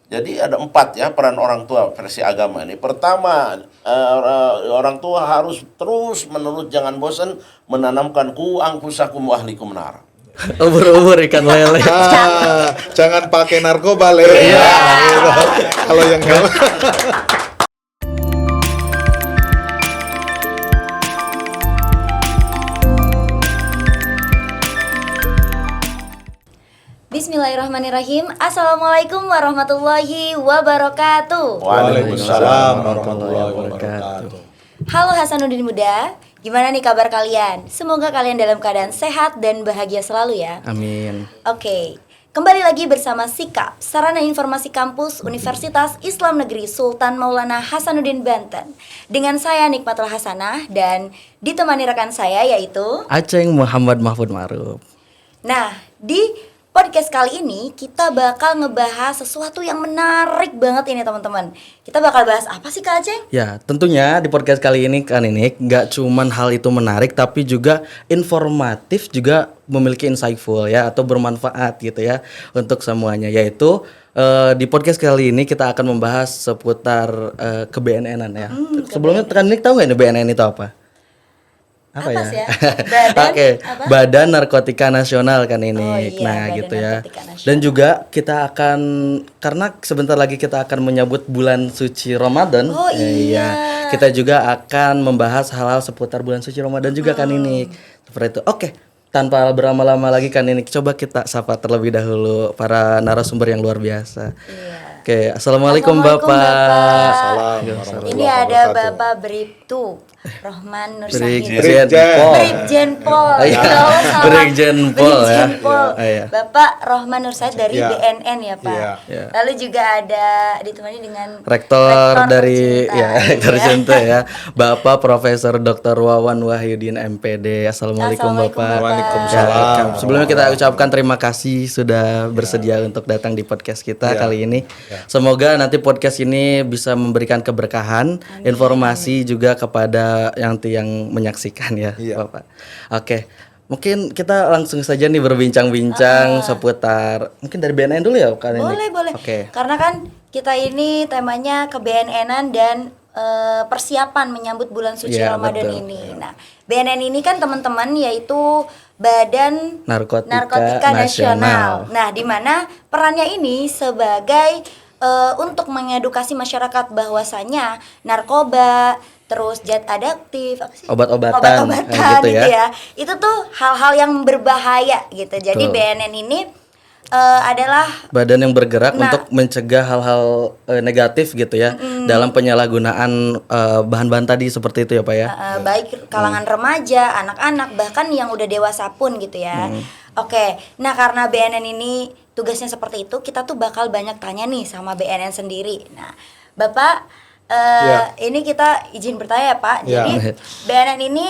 Jadi ada 4 ya peran orang tua versi agama ini. Pertama, orang tua harus terus menerus jangan bosan menanamkan ku angfusakum wa ahlikum nar. Ubur-ubur ikan lele. Jangan pakai narkoba le. Iya. Gitu. Kalau yang Bismillahirrahmanirrahim. Assalamualaikum warahmatullahi wabarakatuh. Waalaikumsalam warahmatullahi wabarakatuh. Halo Hasanuddin Muda, gimana nih kabar kalian? Semoga kalian dalam keadaan sehat dan bahagia selalu ya. Amin. Oke, kembali lagi bersama Sikap, Sarana Informasi Kampus Universitas Islam Negeri Sultan Maulana Hasanuddin Banten. Dengan saya Nikmatul Hasanah dan ditemani rekan saya yaitu Aceng Muhammad Mahfud Ma'ruf. Nah, di podcast kali ini kita bakal ngebahas sesuatu yang menarik banget ini teman-teman. Kita bakal bahas apa sih Kak Aceng? Ya, tentunya di podcast kali ini kan ini nggak cuman hal itu menarik tapi juga informatif, juga memiliki insightful ya atau bermanfaat gitu ya untuk semuanya, yaitu di podcast kali ini kita akan membahas seputar ke BNN-an ya. Sebelumnya kan ini tahu nggak nih BNN itu apa? Apa ya? sih ya? Badan Oke, apa? Badan Narkotika Nasional kan ini. Oh iya, Nah, Badan gitu ya. Narkotika Nasional. Dan juga kita akan, karena sebentar lagi kita akan menyambut bulan suci Ramadan. Oh iya. Kita juga akan membahas hal-hal seputar bulan suci Ramadan juga kan ini. Seperti itu. Oke. Tanpa berlama-lama lagi kan ini, coba kita sapa terlebih dahulu para narasumber yang luar biasa. Iya. Oke, Assalamualaikum Bapak. Salam Ini warahmatullahi ada wabarakatuh. Bapak Bribtu Rohman Nur Sahid. Brigjen Pol. Brigjen Pol. Iya. Ya Allah, salah. Brigjen Pol ya. Brigjen Pol. Iya. Bapak Rohman Nur Sahid dari Iya. BNN ya Pak. Iya. Iya. Lalu juga ada ditemani dengan Rektor dari tercinta. ya Rektor Iya. Cinta ya, Bapak Profesor Dr. Wawan Wahyudin MPD. Assalamualaikum Assalamualaikum, Bapak. Waalaikumsalam. Ya, sebelumnya kita ucapkan terima kasih sudah bersedia untuk datang di podcast kita Ya. kali ini. Semoga nanti podcast ini bisa memberikan keberkahan, informasi juga kepada yang menyaksikan ya, Iya. Bapak. Oke. Mungkin kita langsung saja nih berbincang-bincang seputar, mungkin dari BNN dulu ya kali ini. Boleh. Oke. Karena kan kita ini temanya ke BNN-an dan persiapan menyambut bulan suci Iya, Ramadan betul. ini. Nah, BNN ini kan teman-teman yaitu Badan Narkotika Nasional. Nah, di mana perannya ini sebagai untuk mengedukasi masyarakat bahwasanya narkoba, terus zat adiktif, apa sih? Obat-obatan, Obat-obatan gitu ya. gitu ya. Itu tuh hal-hal yang berbahaya gitu. Jadi Betul. BNN ini adalah Badan yang bergerak Nah. untuk mencegah hal-hal negatif gitu ya dalam penyalahgunaan bahan-bahan tadi seperti itu ya Pak ya. baik kalangan remaja, anak-anak, bahkan yang udah dewasa pun gitu ya. Oke, nah karena BNN ini tugasnya seperti itu, kita tuh bakal banyak tanya nih sama BNN sendiri. Nah, Bapak, ini kita izin bertanya ya Pak. Ya. Jadi BNN ini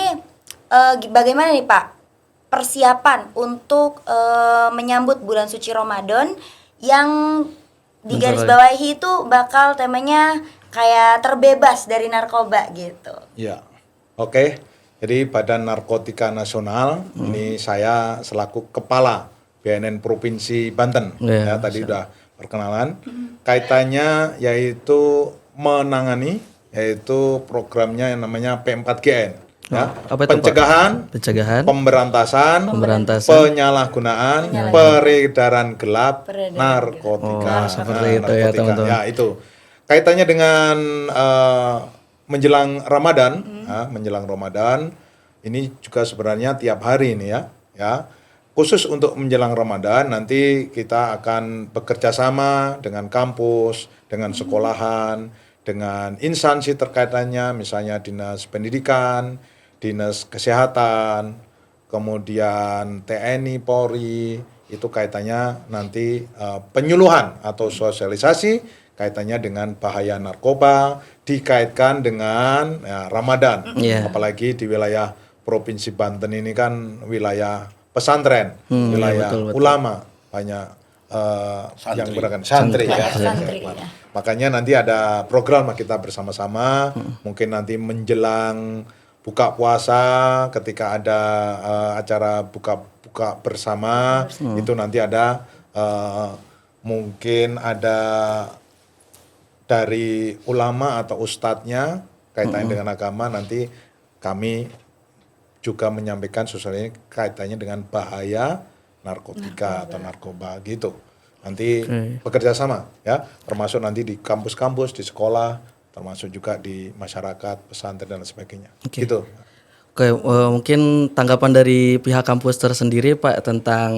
bagaimana nih Pak persiapan untuk menyambut bulan suci Ramadan yang digarisbawahi itu bakal temanya kayak terbebas dari narkoba gitu. Ya. Oke. Jadi Badan Narkotika Nasional ini saya selaku kepala BNN Provinsi Banten. Iya, Ya, tadi udah perkenalan. Kaitannya yaitu menangani yaitu programnya yang namanya P4GN. Ya. Apa itu, Pak? Pencegahan, Pemberantasan, penyalahgunaan, peredaran gelap narkotika. Oh, seperti itu ya, teman-teman. Ya, itu. Kaitannya dengan menjelang Ramadan, menjelang Ramadan, ini juga sebenarnya tiap hari ini ya. Khusus untuk menjelang Ramadan nanti kita akan bekerja sama dengan kampus, dengan sekolahan, dengan instansi terkaitannya, misalnya Dinas Pendidikan, Dinas Kesehatan, kemudian TNI, Polri, itu kaitannya nanti penyuluhan atau sosialisasi kaitannya dengan bahaya narkoba dikaitkan dengan Ramadan. Iya. Apalagi di wilayah Provinsi Banten ini kan wilayah pesantren, wilayah betul. ulama, banyak yang beragam santri ya. Santri, ya. Makanya nanti ada program kita bersama-sama, mungkin nanti menjelang buka puasa ketika ada acara buka bersama itu nanti ada mungkin ada dari ulama atau ustadznya kaitannya dengan agama, nanti kami juga menyampaikan sesuatu ini kaitannya dengan bahaya narkotika atau narkoba gitu. Nanti bekerja sama ya, termasuk nanti di kampus-kampus, di sekolah, termasuk juga di masyarakat, pesantren dan sebagainya. Gitu. Oke, mungkin tanggapan dari pihak kampus tersendiri Pak tentang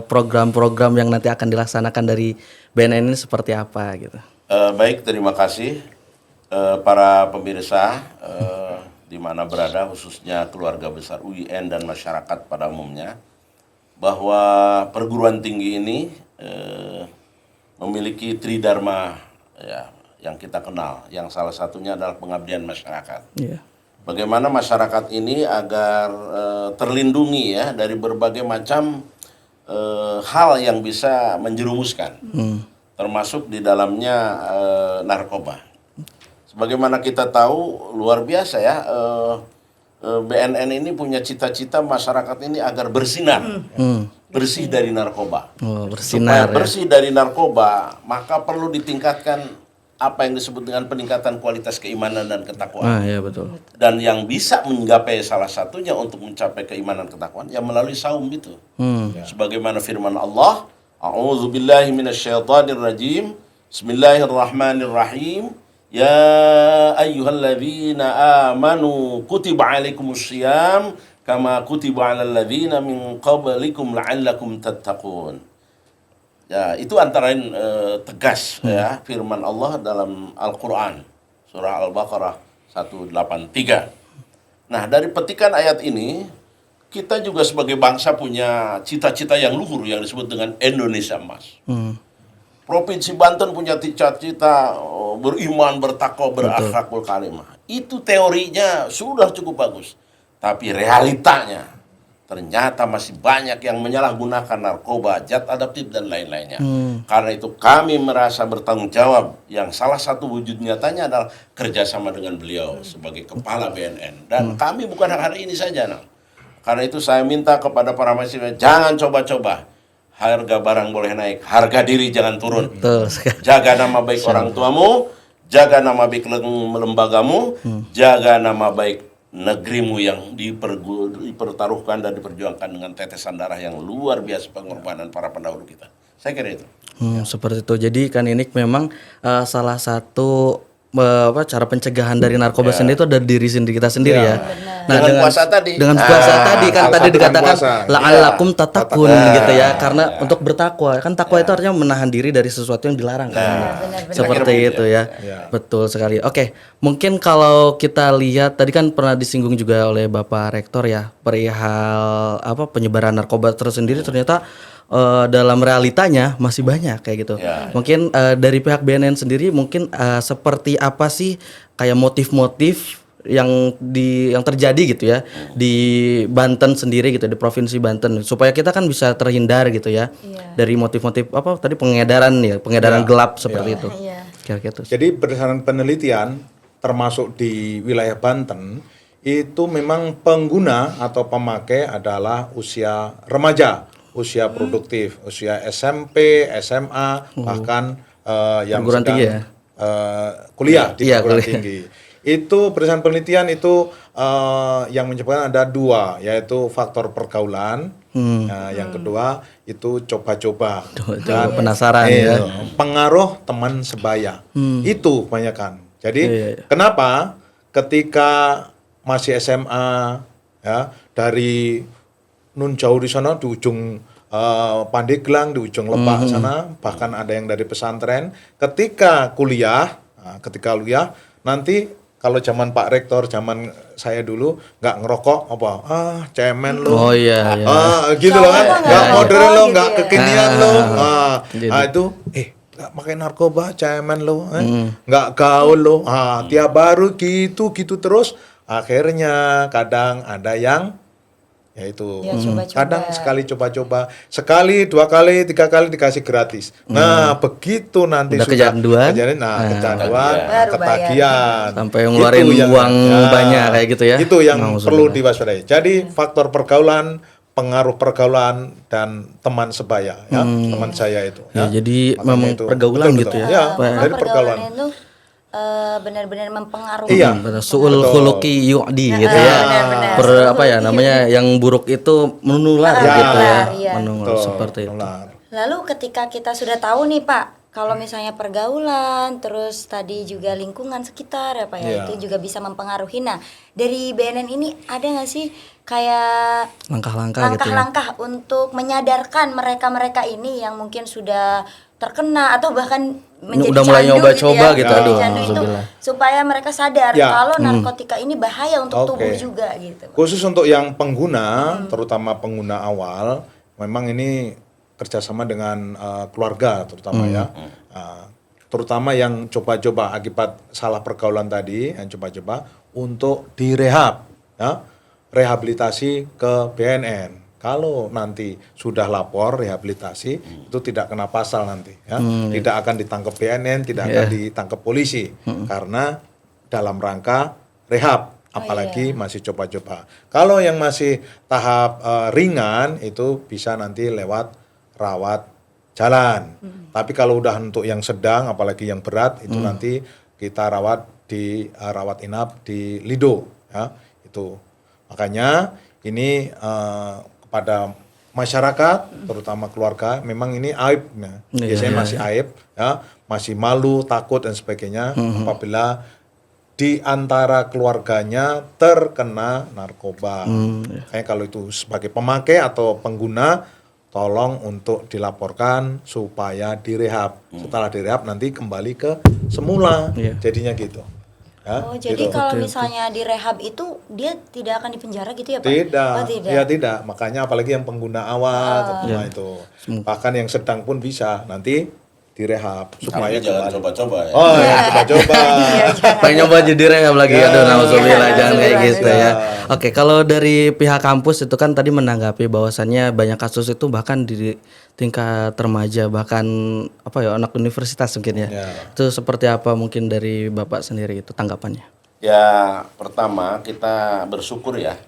program-program yang nanti akan dilaksanakan dari BNN ini seperti apa gitu. Baik, terima kasih para pemirsa di mana berada, khususnya keluarga besar UIN dan masyarakat pada umumnya, bahwa perguruan tinggi ini memiliki tridharma ya, yang kita kenal, yang salah satunya adalah pengabdian masyarakat. Iya. Bagaimana masyarakat ini agar terlindungi ya dari berbagai macam hal yang bisa menjerumuskan, termasuk di dalamnya narkoba. Sebagaimana kita tahu, luar biasa ya, BNN ini punya cita-cita masyarakat ini agar bersinar, bersih dari narkoba. Oh, bersinar. Supaya bersih dari narkoba, maka perlu ditingkatkan apa yang disebut dengan peningkatan kualitas keimanan dan ketakwaan. Iya betul. Dan yang bisa menggapai salah satunya untuk mencapai keimanan ketakwaan ya melalui saum itu. Sebagaimana firman Allah, A'udzubillahi minasyaitonirrajim. Bismillahirrahmanirrahim. Ya ayyuhalladzina amanu kutiba alaikumussyiyam kama kutiba alal ladzina min qablikum la'allakum tattaqun. Ya, itu antara lain tegas ya firman Allah dalam Al-Qur'an surah Al-Baqarah 183. Nah, dari petikan ayat ini kita juga sebagai bangsa punya cita-cita yang luhur yang disebut dengan Indonesia Emas. Provinsi Banten punya cita-cita beriman, bertakwa, berakhlakul karimah. Itu teorinya sudah cukup bagus. Tapi realitanya ternyata masih banyak yang menyalahgunakan narkoba, zat adaptif dan lain-lainnya. Karena itu kami merasa bertanggung jawab yang salah satu wujud nyatanya adalah kerjasama dengan beliau sebagai kepala BNN. Dan kami bukan hari ini saja. Karena itu saya minta kepada para mahasiswa, jangan coba-coba. Harga barang boleh naik, harga diri jangan turun. Betul sekali. Jaga nama baik orang tuamu, jaga nama baik lembagamu, jaga nama baik negerimu yang dipertaruhkan dan diperjuangkan dengan tetesan darah yang luar biasa pengorbanan para pendahulu kita. Saya kira itu. Seperti itu. Jadi kan ini memang salah satu cara pencegahan dari narkoba sendiri itu dari diri sendiri kita sendiri ya. Nah, dengan puasa tadi. Dengan puasa tadi kan tadi dikatakan la'allakum tattaqun gitu ya. Karena untuk bertakwa kan takwa itu artinya menahan diri dari sesuatu yang dilarang kan. Seperti itu ya. Betul sekali. Oke, mungkin kalau kita lihat tadi kan pernah disinggung juga oleh Bapak Rektor ya perihal penyebaran narkoba tersendiri ternyata dalam realitanya masih banyak kayak gitu. Mungkin dari pihak BNN sendiri mungkin seperti apa sih kayak motif-motif yang terjadi gitu ya di Banten sendiri gitu, di provinsi Banten, supaya kita kan bisa terhindar gitu ya dari motif-motif tadi pengedaran gelap seperti itu. Kira-kira itu. Jadi berdasarkan penelitian termasuk di wilayah Banten itu memang pengguna atau pemakai adalah usia remaja, usia produktif, usia SMP, SMA, bahkan yang perguruan sedang tinggi ya? Kuliah di perguruan kuliah. tinggi. Itu berdasarkan penelitian itu yang menyebabkan ada dua, yaitu faktor pergaulan, yang kedua itu coba-coba, dan penasaran ya. pengaruh teman sebaya, itu kebanyakan. Jadi kenapa ketika masih SMA ya dari nun jauh di sana di ujung Pandeglang, di ujung Lebak sana, bahkan ada yang dari pesantren, ketika kuliah nanti kalau zaman Pak Rektor, zaman saya dulu nggak ngerokok cemen lo, gitu loh kan, nggak modern lo, nggak kekinian lo, itu nggak pakai narkoba, cemen lo, nggak gaul lo, tiap baru gitu terus, akhirnya kadang ada yang yaitu kadang sekali coba-coba, sekali, 2 kali, 3 kali dikasih gratis. Nah, begitu nanti udah sudah kecanduan, ketagihan, sampai ngeluarin uang banyak kayak gitu ya. Itu yang perlu diwaspadai. Jadi faktor pergaulan, pengaruh pergaulan dan teman sebaya ya, teman saya itu Ya, ya. jadi Makanya memang itu. pergaulan Betul, gitu betul. ya. Ya, Pak. dari pergaulan. itu benar-benar mempengaruhi. Iya. Benar, suul Betul. khuluqi yu'di gitu ya. benar-benar. Per Suul apa ya khuluqi namanya yang buruk itu menular Ya. gitu ya. Iya. Menular Betul, seperti itu. nular. Lalu ketika kita sudah tahu nih Pak, kalau misalnya pergaulan, terus tadi juga lingkungan sekitar ya Pak ya, Iya. itu juga bisa mempengaruhi. Nah, dari BNN ini ada nggak sih kayak Langkah-langkah gitu ya. langkah-langkah untuk menyadarkan mereka-mereka ini yang mungkin sudah terkena atau bahkan menjadi Udah mulai candu nyoba-coba gitu, menjadi aduh, candu itu, alhamdulillah. supaya mereka sadar Ya. kalau narkotika ini bahaya untuk tubuh Oke. juga gitu. Khusus untuk yang pengguna, terutama pengguna awal, memang ini kerjasama dengan keluarga terutama ya. Terutama yang coba-coba akibat salah pergaulan tadi, yang coba-coba untuk direhab, ya, rehabilitasi ke BNN. Kalau nanti sudah lapor rehabilitasi, itu tidak kena pasal nanti, ya, tidak akan ditangkap BNN, tidak akan ditangkap polisi, karena dalam rangka rehab. Apalagi masih coba-coba. Kalau yang masih tahap ringan itu bisa nanti lewat rawat jalan. Tapi kalau udah untuk yang sedang, apalagi yang berat itu nanti kita rawat di rawat inap di Lido, ya itu. Makanya ini kepada masyarakat, terutama keluarga, memang ini aib, ya. Biasanya masih aib, ya, masih malu, takut dan sebagainya apabila di antara keluarganya terkena narkoba. Kayak kalau itu sebagai pemakai atau pengguna, tolong untuk dilaporkan supaya direhab. Setelah direhab nanti kembali ke semula, jadinya gitu. Ya, Oh, jadi gitu. kalau misalnya direhab itu dia tidak akan dipenjara gitu ya Pak? Tidak, Oh, tidak. ya tidak. Makanya apalagi yang pengguna awal, terutama itu. Bahkan yang sedang pun bisa nanti direhab supaya Tapi jangan kembali. coba-coba ya. Oh ya, coba-coba. Pengen nyoba jadi rehab lagi, aduh nauzubillah, jangan kayak gitu ya. Ya. Oke, kalau dari pihak kampus itu kan tadi menanggapi bahwasannya banyak kasus itu bahkan di tingkat remaja, bahkan apa ya anak universitas mungkin ya. Ya. Itu seperti apa mungkin dari Bapak sendiri itu tanggapannya? Ya, pertama kita bersyukur ya,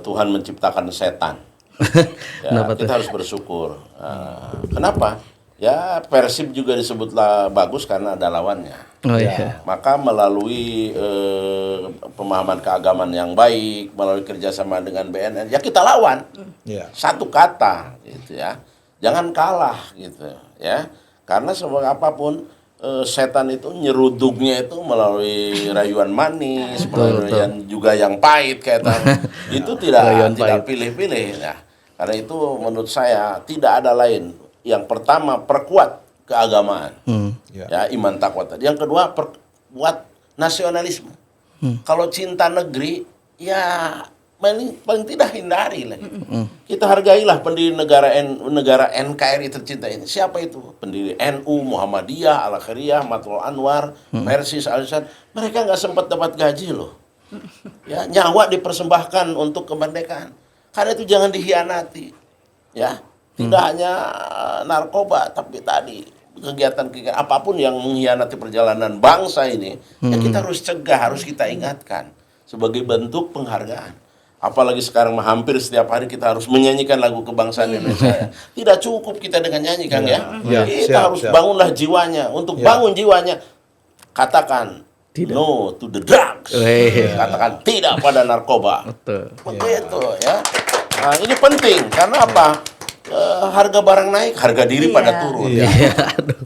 Tuhan menciptakan setan. Ya, Kenapa kita harus bersyukur. Kenapa? Ya, Persib juga disebutlah bagus karena ada lawannya. Oh iya. Maka melalui pemahaman keagamaan yang baik, melalui kerjasama dengan BNN, ya kita lawan. Ya. Satu kata, gitu ya. Jangan kalah, gitu ya. Karena sebagai apapun, setan itu nyeruduknya itu melalui rayuan manis, melalui juga yang pahit kayak tadi. Itu Rayuan tidak pahit. pilih-pilih. Nah, karena itu menurut saya tidak ada lain. Yang pertama perkuat keagamaan, ya iman takwa tadi. Yang kedua perkuat nasionalisme. Kalau cinta negeri, ya paling tidak hindari lagi. Kita hargailah pendiri negara NKRI tercinta ini. Siapa itu? Pendiri NU, Muhammadiyah, Al-Khairiyah, Matul Anwar, Persis, Al-Isad. Mereka nggak sempat dapat gaji loh. Ya, nyawa dipersembahkan untuk kemerdekaan. Karena itu jangan dihianati. Ya, tidak hanya narkoba, tapi tadi kegiatan-kegiatan apapun yang mengkhianati perjalanan bangsa ini, ya kita harus cegah, harus kita ingatkan sebagai bentuk penghargaan. Apalagi sekarang hampir setiap hari kita harus menyanyikan lagu kebangsaan Indonesia. Tidak cukup kita dengan nyanyi, Kang ya. Ya, Kita siap, harus siap. bangunlah jiwanya. Untuk bangun jiwanya, katakan no to the drugs. Katakan tidak pada narkoba. Betul. Begitu ya. Nah, ini penting karena apa? Harga barang naik, harga diri pada turun.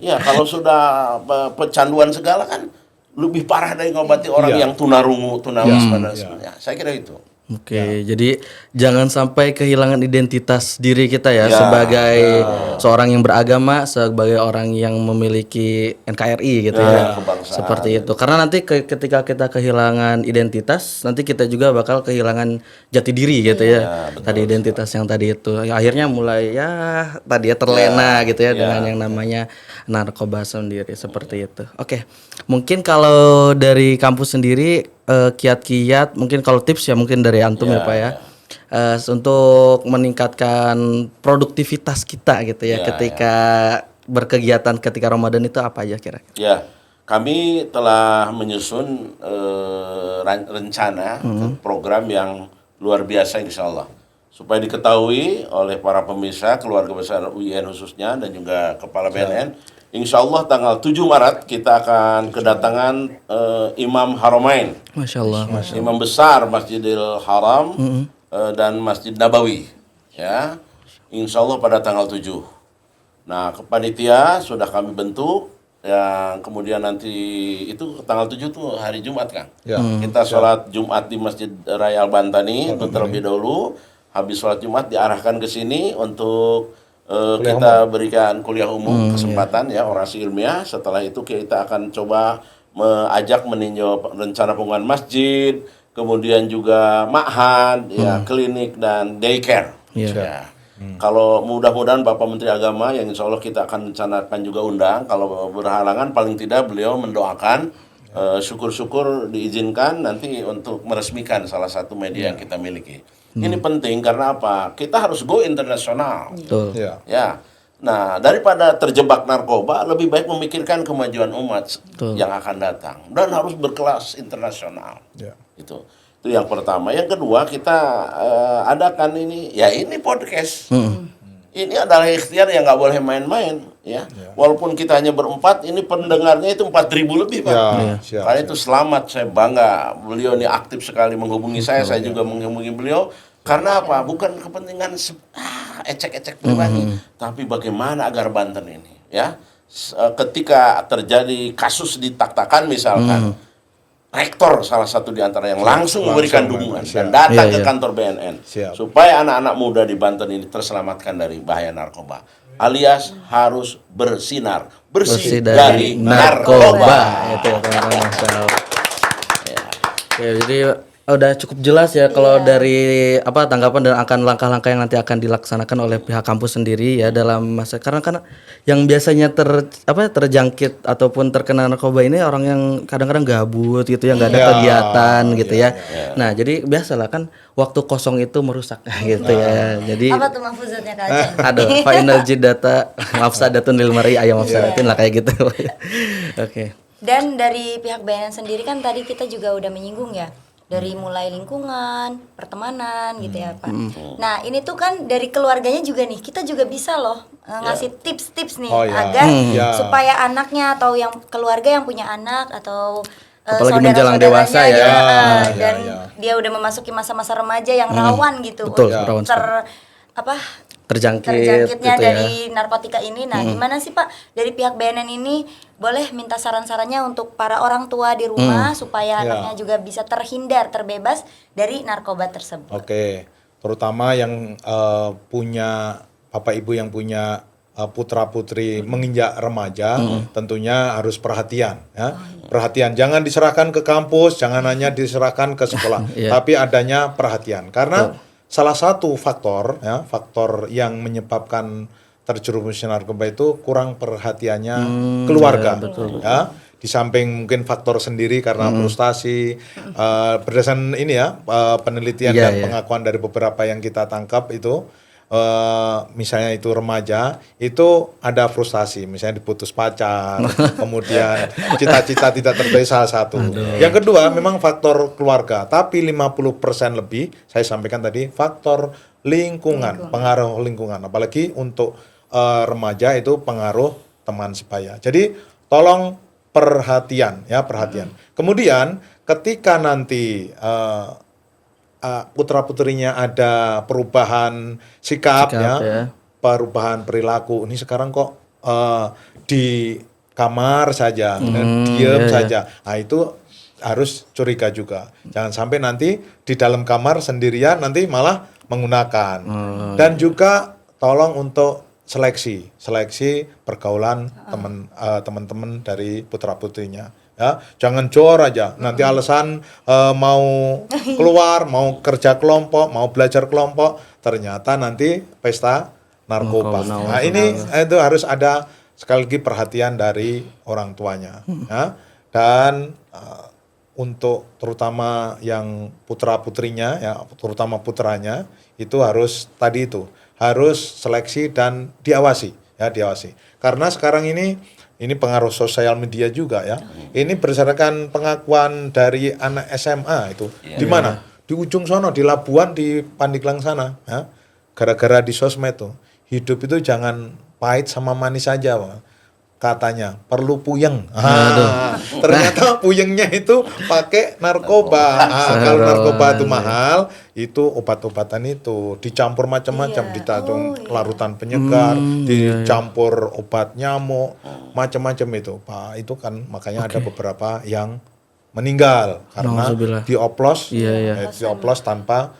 Ya, kalau sudah pecanduan segala kan lebih parah dari ngobati orang yang tunarungu, tunawisma dan sebagainya. Saya kira itu. Oke, jadi jangan sampai kehilangan identitas diri kita ya, sebagai seorang yang beragama, sebagai orang yang memiliki NKRI gitu ya. Kebangsaan. Seperti itu. Karena nanti ketika kita kehilangan identitas, nanti kita juga bakal kehilangan jati diri gitu ya. Tadi identitas yang tadi itu. Ya, akhirnya mulai tadi ya terlena gitu ya dengan yang namanya narkoba sendiri seperti itu. Oke. Mungkin kalau dari kampus sendiri kiat-kiat mungkin kalau tips ya mungkin dari antum ya Pak ya. Untuk meningkatkan produktivitas kita gitu ya ketika berkegiatan ketika Ramadan itu apa aja kira-kira? Ya, kami telah menyusun rencana program yang luar biasa insya Allah. supaya diketahui oleh para pemirsa, keluarga besar UIN khususnya dan juga Kepala BNN. Insya Allah tanggal 7 Maret kita akan kedatangan Imam Haramain, Masya Allah. Imam besar Masjidil Haram dan Masjid Nabawi, ya. Insya Allah pada tanggal 7. Nah, panitia sudah kami bentuk, yang kemudian nanti itu tanggal 7 tuh hari Jumat, Kang. Ya. Kita sholat Jumat di Masjid Raya Al-Bantani terlebih dahulu. Habis sholat Jumat diarahkan ke sini untuk kita berikan kuliah umum kesempatan ya orasi ilmiah. Setelah itu kita akan coba mengajak meninjau rencana pembangunan masjid, kemudian juga ma'had, ya klinik dan daycare. Ya. Kalau mudah-mudahan Bapak Menteri Agama yang insya Allah kita akan rencanakan juga undang. Kalau berhalangan paling tidak beliau mendoakan syukur-syukur diizinkan nanti untuk meresmikan salah satu media yang kita miliki. Ini penting karena apa? Kita harus go internasional. Betul. Ya. Ya. Nah, daripada terjebak narkoba, lebih baik memikirkan kemajuan umat yang akan datang dan harus berkelas internasional. Ya. Itu yang pertama. Yang kedua, kita adakan ini podcast. Ini adalah ikhtiar yang nggak boleh main-main, ya. Walaupun kita hanya berempat, ini pendengarnya itu 4.000 lebih, Pak. Karena itu selamat, saya bangga. Beliau ini aktif sekali menghubungi saya juga menghubungi beliau. Karena apa? Bukan kepentingan ecek-ecek pribadi, tapi bagaimana agar Banten ini, ya, ketika terjadi kasus di Tak-Takan misalkan, rektor salah satu di antara yang langsung memberikan dukungan dan datang ke kantor BNN supaya anak-anak muda di Banten ini terselamatkan dari bahaya narkoba, alias harus bersinar bersih dari narkoba. Itu ya teman-teman. Masya Allah. Ya, jadi udah cukup jelas ya kalau dari tanggapan dan akan langkah-langkah yang nanti akan dilaksanakan oleh pihak kampus sendiri ya dalam masa karena yang biasanya terjangkit ataupun terkena narkoba ini orang yang kadang-kadang gabut gitu ya, nggak ada kegiatan gitu ya. Nah, jadi biasalah kan waktu kosong itu merusak gitu ya. Jadi Apa tuh mahfuzatnya Kak Aceh? aduh, fa energi data mafsadatun lil mar'i ayam mafsadatin lah kayak gitu. Oke. Dan dari pihak BNN sendiri kan tadi kita juga udah menyinggung ya, dari mulai lingkungan, pertemanan gitu ya Pak. Nah ini tuh kan dari keluarganya juga nih, kita juga bisa loh ngasih tips-tips nih agar supaya anaknya atau yang keluarga yang punya anak atau apalagi menjelang dewasa ya, dan dia udah memasuki masa-masa remaja yang rawan gitu. Betul, rawan terjangkitnya gitu dari narkotika ini. Nah, gimana sih Pak dari pihak BNN ini boleh minta saran-sarannya untuk para orang tua di rumah supaya anaknya juga bisa terbebas dari narkoba tersebut. Oke, terutama yang punya Bapak Ibu yang punya putra-putri menginjak remaja, tentunya harus perhatian ya. Perhatian, jangan diserahkan ke kampus, jangan hanya diserahkan ke sekolah, tapi adanya perhatian karena salah satu faktor yang menyebabkan terjerumus narkoba itu kurang perhatiannya keluarga. Ya, di samping mungkin faktor sendiri karena frustasi, berdasarkan ini penelitian dan pengakuan dari beberapa yang kita tangkap itu, misalnya itu remaja itu ada frustasi, misalnya diputus pacar, kemudian cita-cita tidak tercapai salah satu. Yang kedua memang faktor keluarga, tapi 50% lebih saya sampaikan tadi faktor lingkungan, pengaruh lingkungan, apalagi untuk remaja itu pengaruh teman sebaya. Jadi tolong perhatian. Kemudian ketika nanti putra-putrinya ada perubahan sikap ya, perubahan perilaku. Ini sekarang kok di kamar saja, diam saja. Nah, itu harus curiga juga. Jangan sampai nanti di dalam kamar sendirian nanti malah menggunakan. Dan juga tolong untuk seleksi pergaulan teman-teman dari putra-putrinya. Ya, jangan jor aja. Nanti alasan mau keluar, mau kerja kelompok, mau belajar kelompok, ternyata nanti pesta narkoba. Nah, ini itu harus ada sekali lagi perhatian dari orang tuanya. Ya. Dan untuk terutama yang putra-putrinya, ya, terutama putranya itu harus seleksi dan diawasi. Karena sekarang ini pengaruh sosial media juga ya. Ini berdasarkan pengakuan dari anak SMA itu. Di mana? di ujung sono, di Labuan, di Pandeglang sana, ya. Gara-gara di sosmed tuh, hidup itu jangan pahit sama manis saja, Pak. Katanya perlu puyeng. Ternyata puyengnya itu pakai narkoba. Kalau narkoba itu mahal, itu obat-obatan itu dicampur macam-macam, ditatung larutan penyegar, dicampur obat nyamuk, macam-macam itu, Pak. Itu kan makanya ada beberapa yang meninggal karena dioplos, dioplos tanpa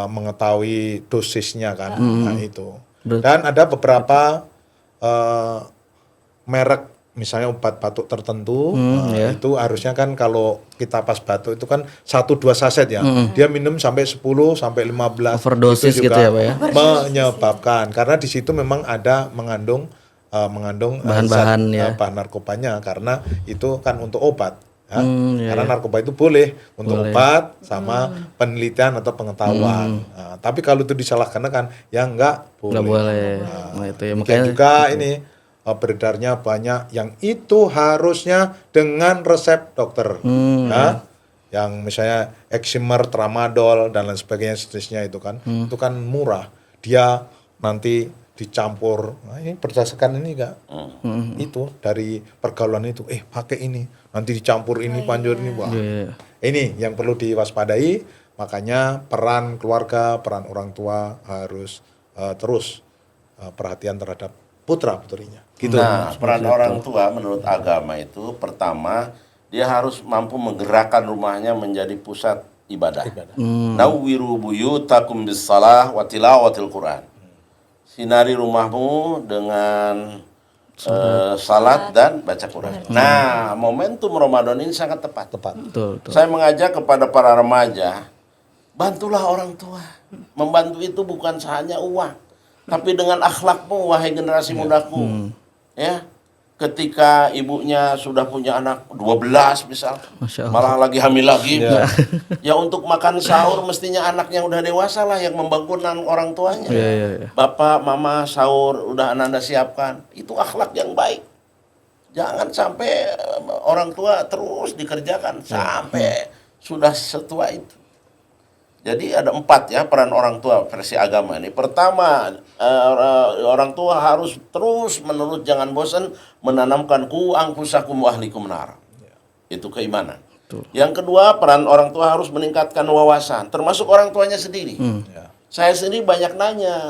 mengetahui dosisnya kan. Nah itu. Dan ada beberapa merek misalnya obat batuk tertentu, itu harusnya kan kalau kita pas batuk itu kan 1-2 saset ya, dia minum sampai 10 sampai 15, overdosis itu juga gitu ya, Pak ya, menyebabkan karena di situ memang ada mengandung bahan-bahan bahan narkobanya, karena itu kan untuk obat. Ya. Karena narkoba itu boleh untuk obat sama penelitian atau pengetahuan. Nah, tapi kalau itu disalahgunakan ya nggak boleh. Nggak boleh. Nah, itu ya makanya juga ini beredarnya banyak yang itu harusnya dengan resep dokter. Yang misalnya Eximer, Tramadol dan lain sebagainya seterusnya itu kan murah. Dia nanti dicampur, nah ini berdasarkan ini enggak, itu dari pergaulan itu, pakai ini, nanti dicampur ini, panjur ini, wah, ini yang perlu diwaspadai. Makanya peran keluarga, peran orang tua harus terus perhatian terhadap putra putrinya. Gitu. Nah, peran orang tua menurut agama itu pertama dia harus mampu menggerakkan rumahnya menjadi pusat ibadah. Nawwiru buyutakum bis-shalah wa tilawatil Quran. Sinari rumahmu dengan salat dan baca Quran. Nah, momentum Ramadan ini sangat tepat. Betul. Saya mengajak kepada para remaja, bantulah orang tua. Membantu itu bukan hanya uang, tapi dengan akhlakmu, wahai generasi mudaku. Ya, ketika ibunya sudah punya anak 12 misal, malah lagi hamil lagi, ya untuk makan sahur mestinya anak yang udah dewasa lah yang membangunkan orang tuanya. Bapak, mama sahur udah Ananda siapkan, itu akhlak yang baik. Jangan sampai orang tua terus dikerjakan sampai sudah setua itu. Jadi ada 4 ya peran orang tua versi agama ini. Pertama, orang tua harus terus menerus jangan bosan menanamkan ku angfusakum wa ahlikum nar. Itu keimanan. Yang kedua, peran orang tua harus meningkatkan wawasan, termasuk orang tuanya sendiri. Saya sendiri banyak nanya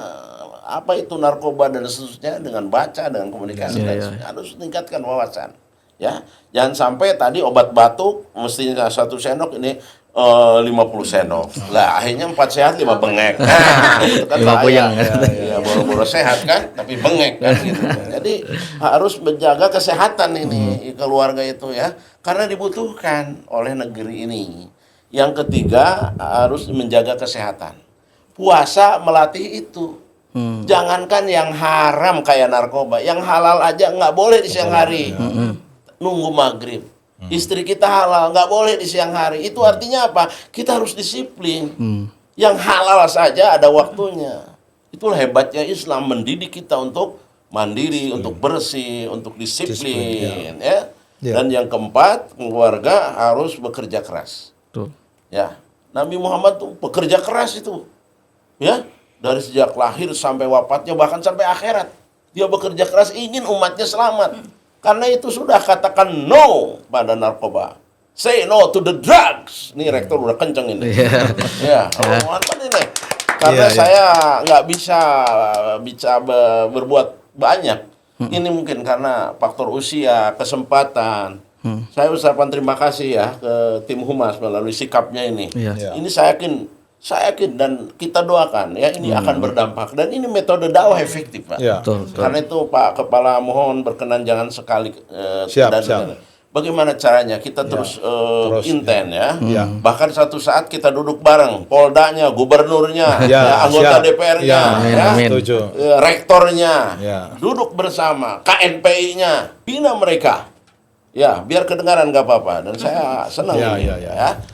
apa itu narkoba dan seterusnya dengan baca, dengan komunikasi harus meningkatkan wawasan. Ya, jangan sampai tadi obat batuk mestinya 1 sendok ini 50 sendok. Lah akhirnya 4 sehat 5 bengek. Nah, itu kan bahaya. Ya, boro-boro sehat kan, tapi bengek kan gitu. Jadi harus menjaga kesehatan ini keluarga itu ya, karena dibutuhkan oleh negeri ini. Yang ketiga harus menjaga kesehatan. Puasa melatih itu. Jangankan yang haram kayak narkoba, yang halal aja nggak boleh di siang hari. Nunggu maghrib. Istri kita halal, nggak boleh di siang hari. Itu artinya apa? Kita harus disiplin. Yang halal saja ada waktunya. Itulah hebatnya Islam, mendidik kita untuk mandiri, untuk bersih, untuk disiplin. Ya. Dan yang keempat, keluarga harus bekerja keras. Ya, Nabi Muhammad tuh bekerja keras itu. Ya, dari sejak lahir sampai wafatnya, bahkan sampai akhirat. Dia bekerja keras ingin umatnya selamat. Karena itu sudah katakan no pada narkoba. Say no to the drugs. Nih rektor udah kenceng ini. Ya, Muhammad ini. Karena saya nggak bisa berbuat banyak. Ini mungkin karena faktor usia, kesempatan. Saya ucapkan terima kasih ya ke tim Humas melalui sikapnya ini. Ini saya yakin dan kita doakan ya ini akan berdampak, dan ini metode dakwah efektif, Pak. Karena itu Pak Kepala mohon berkenan jangan sekali siap. Bagaimana caranya kita terus inten ya. Bahkan satu saat kita duduk bareng, poldanya, gubernurnya, anggota DPR-nya, rektornya, duduk bersama, KNPI-nya, bina mereka. Ya, biar kedengaran nggak apa-apa, dan saya senang ini.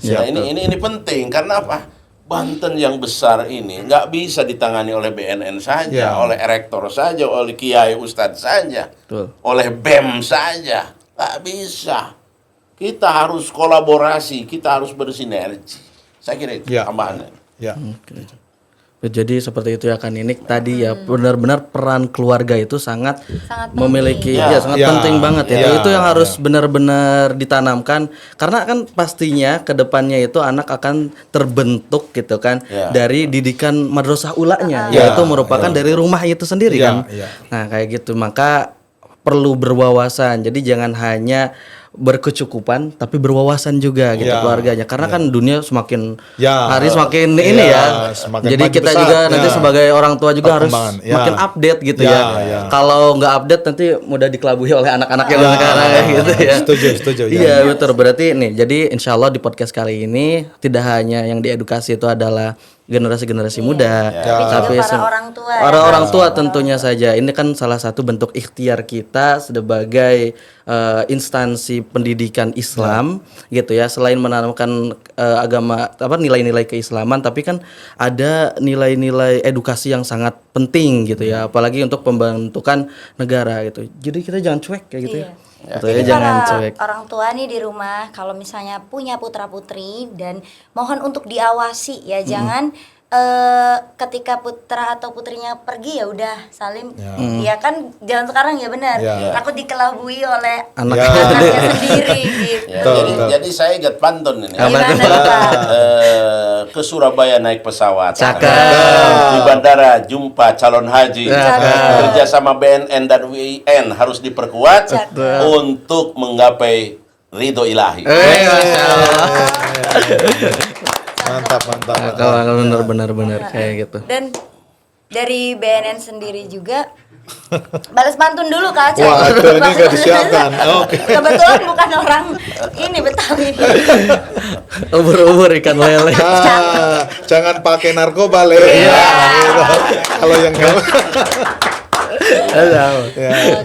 Ya, ini penting karena apa? Banten yang besar ini nggak bisa ditangani oleh BNN saja, oleh rektor saja, oleh kiai ustadz saja, oleh BEM saja, nggak bisa. Kita harus kolaborasi, kita harus bersinergi. Saya kira itu Ya. tambahannya. Ya. Jadi seperti itu ya kan ini tadi ya benar-benar peran keluarga itu sangat Sangat memiliki penting. ya sangat Ya. penting banget ya. Ya. Itu yang harus benar-benar ditanamkan karena kan pastinya ke depannya itu anak akan terbentuk gitu kan Ya. dari didikan madrasah ulanya Ya. yaitu merupakan dari rumah itu sendiri Ya, kan. ya. Nah, kayak gitu maka perlu berwawasan. Jadi jangan hanya berkecukupan tapi berwawasan juga gitu Ya, keluarganya karena kan dunia semakin Ya. hari semakin Ya, ini ya. semakin Jadi maju kita pesat, juga nanti ya. sebagai orang tua juga harus Perkembangan, ya. makin update gitu Ya, ya. ya. Kalau nggak update nanti mudah dikelabui oleh anak-anak yang sekarang gitu ya. Setuju, ya. Iya betul. Berarti nih, jadi insya Allah di podcast kali ini tidak hanya yang diedukasi itu adalah generasi-generasi muda, Tapi juga sem- para orang tua ya. orang tua tentunya saja. Ini kan salah satu bentuk ikhtiar kita sebagai instansi pendidikan Islam gitu ya. Selain menanamkan agama apa nilai-nilai keislaman, tapi kan ada nilai-nilai edukasi yang sangat penting gitu ya. Apalagi untuk pembentukan negara gitu. Jadi kita jangan cuek kayak gitu ya. Gitu ya, Jadi jangan para cuek. orang tua nih di rumah kalau misalnya punya putra putri dan mohon untuk diawasi ya jangan ketika putra atau putrinya pergi ya udah salim ya kan jangan sekarang ya benar Ya. takut dikelabui oleh Anaknya. Ya. anaknya sendiri gitu. Ya, Betul, jadi, betul. jadi saya ingat pantun ini. Gimana Pak? Ke Surabaya naik pesawat. Cakep. Di bandara jumpa calon haji. Cakep. Kerjasama BNN dan WIN harus diperkuat Cakep. untuk menggapai ridho ilahi. Masya Allah. Mantap. Kalau benar-benar kayak gitu. Dan dari BNN sendiri juga balas pantun dulu Kak Aceh. Waduh, ini nggak disiapkan. Oke. Kebetulan bukan orang ini Betawi. Ubur-ubur ikan lele. Jangan pakai narkoba, Le. Gitu. Kalau yang kamu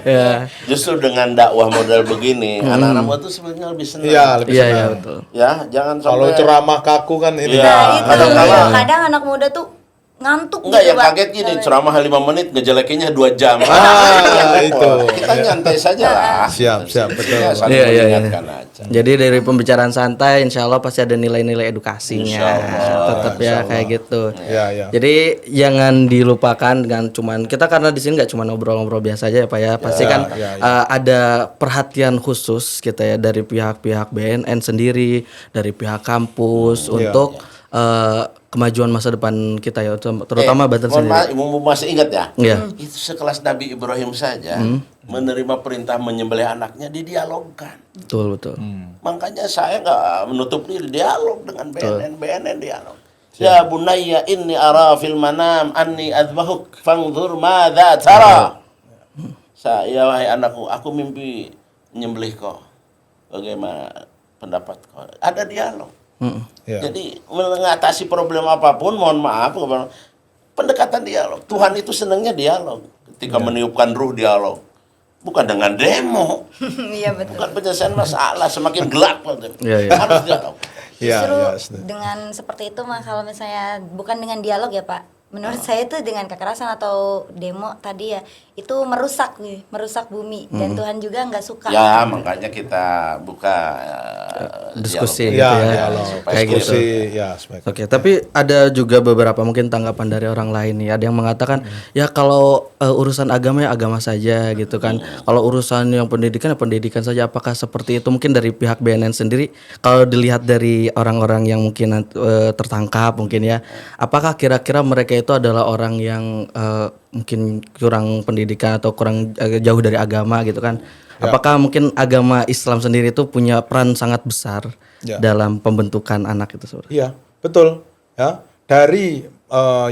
Ya. Justru dengan dakwah model begini, anak-anak muda tuh sebenarnya lebih senang. Iya, lebih Iya, senang. iya betul. Ya, jangan Kalau sampai ceramah kaku kan ini. Iya. Nah, itu kadang-kadang- kadang anak muda tuh ngantuk Enggak, gitu, yang Pak. kaget gini, ceramah 5 menit, ngejelekinnya 2 jam. Itu. Kita nyantai saja lah. Siap, betul. Ya, saling Iya, iya, iya. mengingatkan aja. Jadi dari pembicaraan santai insya Allah pasti ada nilai-nilai edukasinya. Insya Allah, Tetap ya kayak gitu. Iya. Jadi jangan dilupakan dengan cuman kita karena di sini nggak cuma ngobrol-ngobrol biasa aja ya Pak ya. Pasti kan ada perhatian khusus gitu ya dari pihak-pihak BNN sendiri, dari pihak kampus untuk kemajuan masa depan kita ya terutama Banten sendiri. Masih ingat ya? Iya. Itu sekelas Nabi Ibrahim saja menerima perintah menyembelih anaknya didialogkan. Betul. Makanya saya nggak menutup diri dialog dengan BNN dialog. Ya bunayya inni ara fil manam anni adzbahuk fangzur madza tara. Saya wahai anakku, aku mimpi menyembelih kau. Bagaimana pendapat kau? Ada dialog. Iya. Jadi mengatasi problem apapun, mohon maaf, pendekatan dialog. Tuhan itu senangnya dialog. Ketika meniupkan ruh dialog, bukan dengan demo, Iya betul. bukan penyelesaian masalah. Semakin gelap, Iya. harus dialog. Iya, Justru dengan seperti itu mah kalau misalnya bukan dengan dialog ya Pak. Menurut saya itu dengan kekerasan atau demo tadi ya itu merusak bumi dan Tuhan juga nggak suka. Ya, makanya kita buka Diskusi dialog. gitu Iya, ya. dialog. Kayak gitu. Diskusi, ya, sebaik. Oke, tapi ada juga beberapa mungkin tanggapan dari orang lain nih. Ada yang mengatakan ya kalau urusan agama ya agama saja gitu kan. Kalau urusan yang pendidikan ya pendidikan saja. Apakah seperti itu mungkin dari pihak BNN sendiri? Kalau dilihat dari orang-orang yang mungkin tertangkap mungkin ya, apakah kira-kira mereka itu adalah orang yang mungkin kurang pendidikan atau kurang jauh dari agama gitu kan? Apakah mungkin agama Islam sendiri itu punya peran sangat besar dalam pembentukan anak itu sebenarnya? Iya, betul. Ya, dari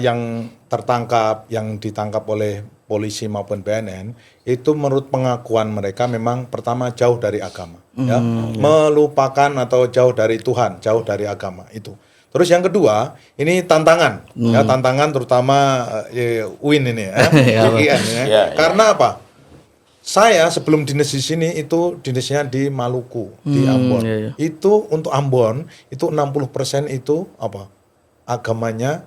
yang tertangkap, yang ditangkap oleh polisi maupun BNN, itu menurut pengakuan mereka memang pertama jauh dari agama, melupakan atau jauh dari Tuhan, jauh dari agama itu. Terus yang kedua, ini tantangan, ya tantangan terutama UIN ini, UIN, ya. Karena apa? Saya sebelum dinas di sini itu dinasnya di Maluku, di Ambon. Itu untuk Ambon itu 60% itu apa? Agamanya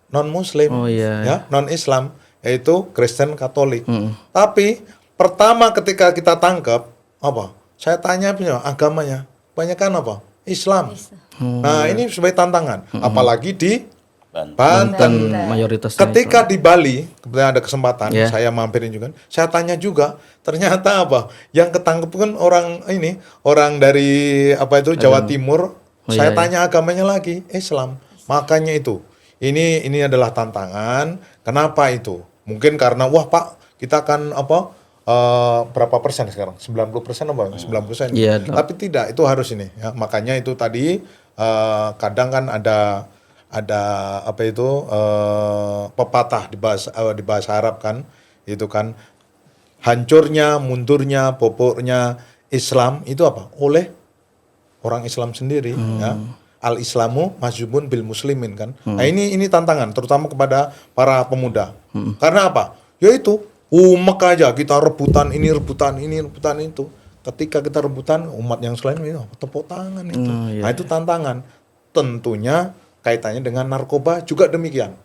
non Muslim, ya, non Islam, yaitu Kristen Katolik. Tapi pertama ketika kita tangkap apa? Saya tanya agamanya, banyak kan apa? Islam. Nah, ini sebagai tantangan, apalagi di Banten. Mayoritasnya Ketika di Bali, kebetulan ada kesempatan, Yeah. saya mampirin juga. Saya tanya juga, ternyata apa? Yang ketangkep kan orang dari apa itu Jawa Timur. Saya tanya agamanya lagi, Islam. Makanya itu, ini adalah tantangan. Kenapa itu? Mungkin karena wah Pak, kita akan berapa persen sekarang? 90% apa? 90%. Iya, Tapi tidak, itu harus ini. Ya. Makanya itu tadi kadang kan ada apa itu pepatah di bahasa Arab kan, itu kan hancurnya, mundurnya, pupurnya Islam itu apa? Oleh orang Islam sendiri, ya. Al Islamu masjubun bil muslimin kan. Nah, ini tantangan terutama kepada para pemuda. Karena apa? Yaitu umek aja kita rebutan ini, rebutan itu. Ketika kita rebutan umat yang selain ini tepuk tangan itu. Nah, itu tantangan. Tentunya kaitannya dengan narkoba juga demikian.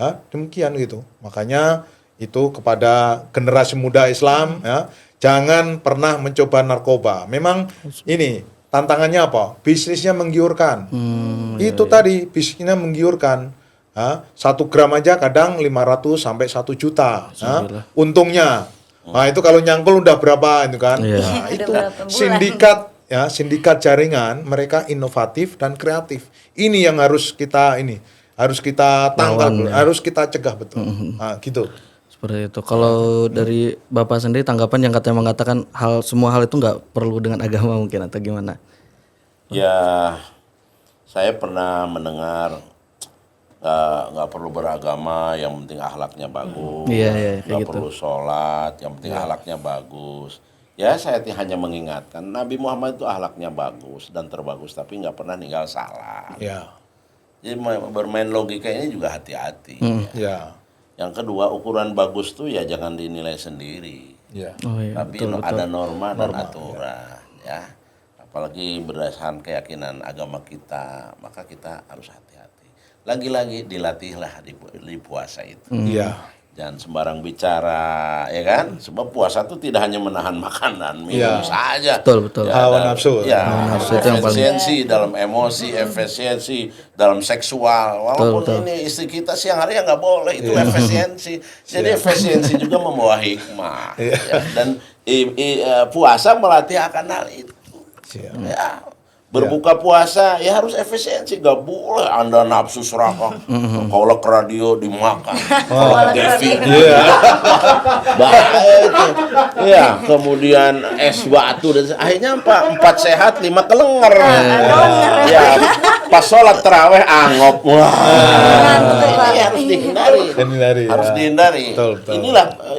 Ya, demikian gitu. Makanya itu kepada generasi muda Islam, ya, jangan pernah mencoba narkoba. Memang ini tantangannya apa? Bisnisnya menggiurkan. Itu tadi bisnisnya menggiurkan. 1 gram aja kadang 500 sampai 1 juta. Untungnya. Nah, itu kalau nyangkul udah berapa itu kan? Nah, itu sindikat jaringan mereka inovatif dan kreatif. Ini yang harus kita tangkal, harus kita cegah betul. Nah, gitu. seperti itu. Kalau dari Bapak sendiri tanggapan yang katanya mengatakan semua hal itu nggak perlu dengan agama mungkin atau gimana? Ya, saya pernah mendengar nggak perlu beragama, yang penting akhlaknya bagus. Iya, kayak Nggak gitu. perlu sholat, yang penting akhlaknya bagus. Ya, saya hanya mengingatkan Nabi Muhammad itu akhlaknya bagus dan terbagus, tapi nggak pernah ninggal salah. Ya. Jadi bermain logika ini juga hati-hati. Ya. Yang kedua, ukuran bagus tuh ya jangan dinilai sendiri. Ya. Oh iya, Tapi ada norma dan aturan, ya. Apalagi berdasarkan keyakinan agama kita, maka kita harus hati-hati. Lagi-lagi dilatihlah di puasa itu. Iya. Jangan sembarang bicara, ya kan? Sebab puasa itu tidak hanya menahan makanan, minum saja. Betul. Hawa nafsu. Ya, Hawa nafsu itu yang paling- efisiensi dalam emosi, efisiensi dalam seksual. Walaupun ini istri kita siang hari ya nggak boleh, itu efisiensi. Jadi efisiensi juga membawa hikmah. Ya. Dan puasa melatih akan hal itu. Ya. Berbuka puasa ya harus efisiensi, gak boleh Anda nafsu serakah. Kalau ke radio dimakan, kalau ke TV bahaya itu. Ya, kemudian es batu dan akhirnya apa? 4 sehat 5 kelenger. Ya, pas sholat taraweh angop. Wah, ini harus dihindari. Harus dihindari. Betul.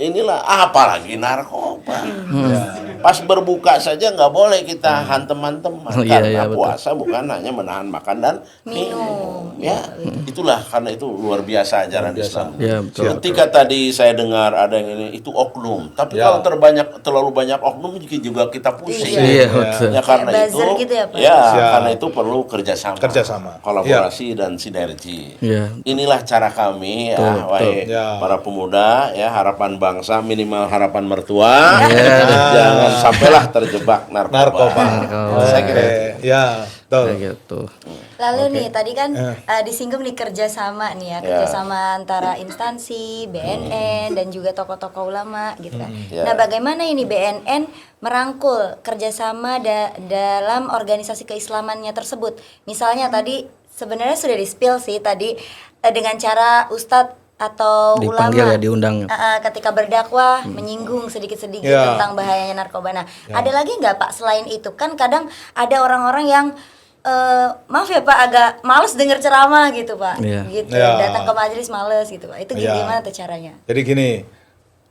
Inilah apalagi narkoba. Pas berbuka saja nggak boleh kita hantam-hantam. Karena betul. puasa bukan hanya menahan makan dan minum. Ya, itulah karena itu luar biasa ajaran Islam. Ya, betul. Ketika tadi saya dengar ada yang ini itu oknum, tapi kalau terlalu banyak oknum juga kita pusing. Iya, betul. Ya karena Kayak itu, buzzer gitu ya, Pak? karena itu perlu kerjasama, kolaborasi dan sinergi. Iya. Inilah cara kami ya, wahai para pemuda ya, harapan bangsa, minimal harapan mertua, jangan sampailah terjebak narkoba. Saya kira itu. Ya, betul. Kayak gitu. Lalu nih tadi kan disinggung nih kerjasama nih ya, kerjasama antara instansi, BNN dan juga tokoh-tokoh ulama gitu kan. Nah, bagaimana ini BNN merangkul kerjasama dalam organisasi keislamannya tersebut? Misalnya tadi sebenarnya sudah di-spill sih tadi dengan cara Ustadz atau Dipanggil ulama ya, diundang. ketika berdakwah menyinggung sedikit-sedikit tentang bahayanya narkoba. Nah, ada lagi nggak Pak selain itu? Kan kadang ada orang-orang yang maaf ya Pak agak males denger ceramah gitu Pak, gitu datang ke majelis males gitu Pak. Itu gimana tuh caranya? Jadi gini,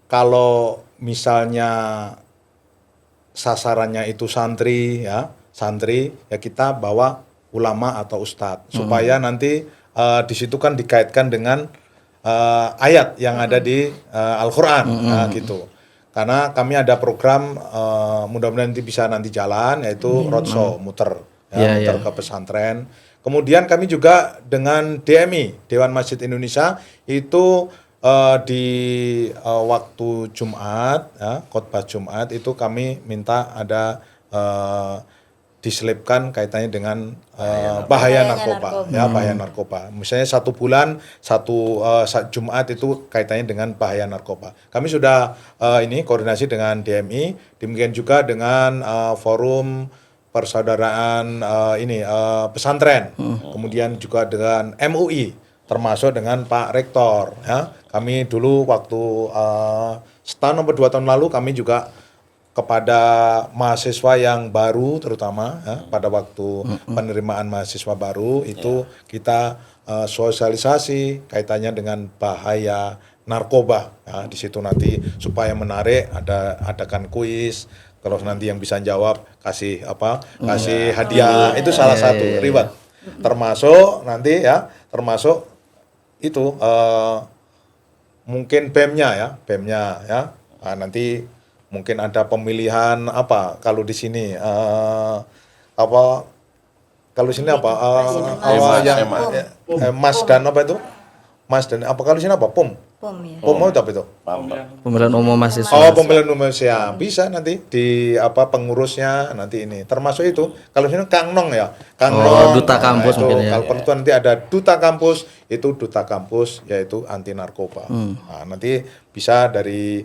kalau misalnya sasarannya itu santri ya kita bawa ulama atau ustadz supaya nanti di situ kan dikaitkan dengan ayat yang ada di Al-Quran gitu. Karena kami ada program mudah-mudahan nanti bisa jalan yaitu roadshow muter ke pesantren. Kemudian kami juga dengan DMI Dewan Masjid Indonesia itu di waktu Jumat khotbah Jumat itu kami minta ada diselipkan kaitannya dengan bahaya Bahayanya narkoba, narkoba. ya bahaya narkoba. Misalnya 1 bulan saat Jumat itu kaitannya dengan bahaya narkoba. Kami sudah ini koordinasi dengan DMI, demikian juga dengan forum persaudaraan pesantren, kemudian juga dengan MUI, termasuk dengan Pak Rektor. Ya, kami dulu waktu setahun atau 2 tahun lalu kami juga kepada mahasiswa yang baru terutama ya, pada waktu penerimaan mahasiswa baru itu kita sosialisasi kaitannya dengan bahaya narkoba ya, di situ nanti supaya menarik adakan kuis, kalau nanti yang bisa jawab kasih hadiah itu salah satu reward, termasuk nanti ya itu mungkin BEM-nya ya. Nah, nanti mungkin ada pemilihan kalau di sini kalau di sini Mas dan apa itu? Mas dan apa kalau di sini apa? PUM itu apa itu? Pemilihan umum mahasiswa. Pemilihan umum ya bisa nanti di pengurusnya nanti ini termasuk itu. Kalau sini Kang Nong ya, duta kampus itu, mungkin ya. Kalau perlu nanti ada duta kampus, itu duta kampus yaitu anti narkoba. Nah, nanti bisa dari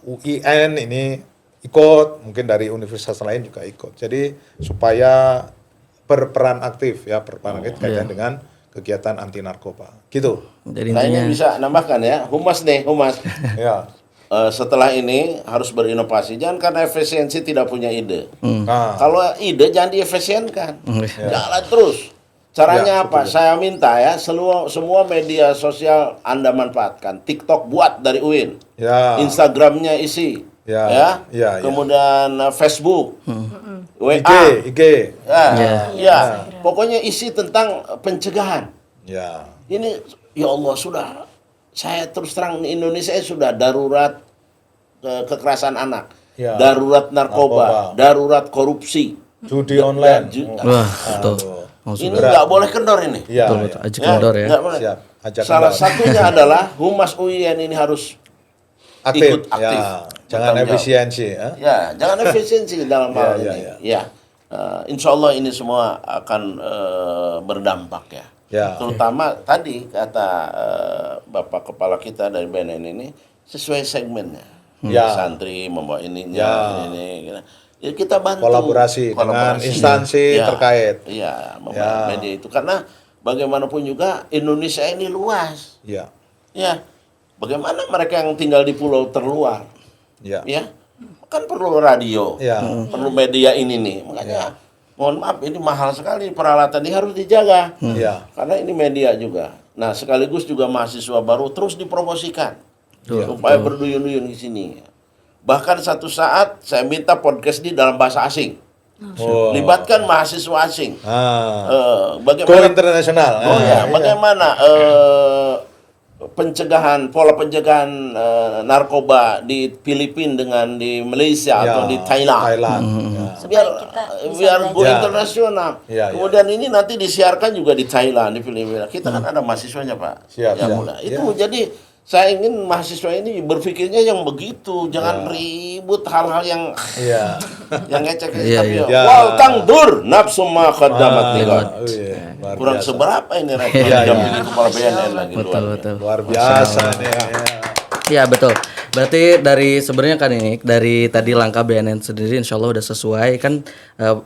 UIN ini ikut, mungkin dari universitas lain juga ikut. Jadi supaya berperan aktif kaitan dengan kegiatan anti narkoba. Gitu. Jadi Nah intinya ini bisa nambahkan ya, humas. Ya. Setelah ini harus berinovasi. Jangan karena efisiensi tidak punya ide. Nah, Kalau ide jangan diefisienkan. Jalan terus. Caranya Ya, apa? Saya minta ya, semua media sosial Anda manfaatkan. TikTok buat dari UIN. ya. Instagramnya isi. Ya. Kemudian Facebook. WA. IG. Ya. Pokoknya isi tentang pencegahan. Ya. Ini ya Allah sudah, saya terus terang Indonesia sudah darurat kekerasan anak, Ya. darurat narkoba, darurat korupsi, Judi online. wah, betul. Ini nggak boleh kendor ini. Iya. Betul. Ajak kendor ya. Nggak boleh. Siap. Ajak Salah kendor. satunya adalah Humas UIN ini harus ikut aktif. Ya. Jangan Bertanggung jawab. efisiensi. Ya, jangan efisiensi dalam hal Ya, ini. ya. Ya. Insya Allah ini semua akan berdampak ya. Ya. Terutama tadi kata Bapak Kepala kita dari BNN ini sesuai segmennya. Ya. Santri membawa ininya, Ya. ini. Ya kita bantu Kolaborasi dengan instansi terkait. Iya, Ya. media itu karena bagaimanapun juga Indonesia ini luas. Ya. Ya. Bagaimana mereka yang tinggal di pulau terluar? Ya. Ya. Kan perlu radio. Ya. Perlu media ini nih. Makanya mohon maaf ini mahal sekali peralatan ini harus dijaga. Ya. Karena ini media juga. Nah, sekaligus juga mahasiswa baru terus dipromosikan. Ya. Supaya berduyun-duyun di sini. Bahkan satu saat saya minta podcast di dalam bahasa asing. Oh. Libatkan mahasiswa asing. Go Bagaimana internasional. bagaimana pola pencegahan narkoba di Filipina dengan di Malaysia atau di Thailand. Ya. Biar kita bisa biar go belajar. internasional. Ya, Kemudian ini nanti disiarkan juga di Thailand, di Filipina. Kita kan ada mahasiswanya, Pak. Siap, Yang siap. muda. Itu jadi saya ingin mahasiswa ini berpikirnya yang begitu, jangan ribut hal-hal yang Iya. yang ngecek Iya, tapi iya. Ya. wal tangdur nafsu ma qaddamat ligat. Luar Kurang biasa. seberapa ini rektor Iya, didampingi iya. kepala BNN lagi Betul, luar biasa. betul. Luar biasa nih. Iya betul. Berarti dari sebenarnya kan ini dari tadi langkah BNN sendiri insya Allah udah sesuai kan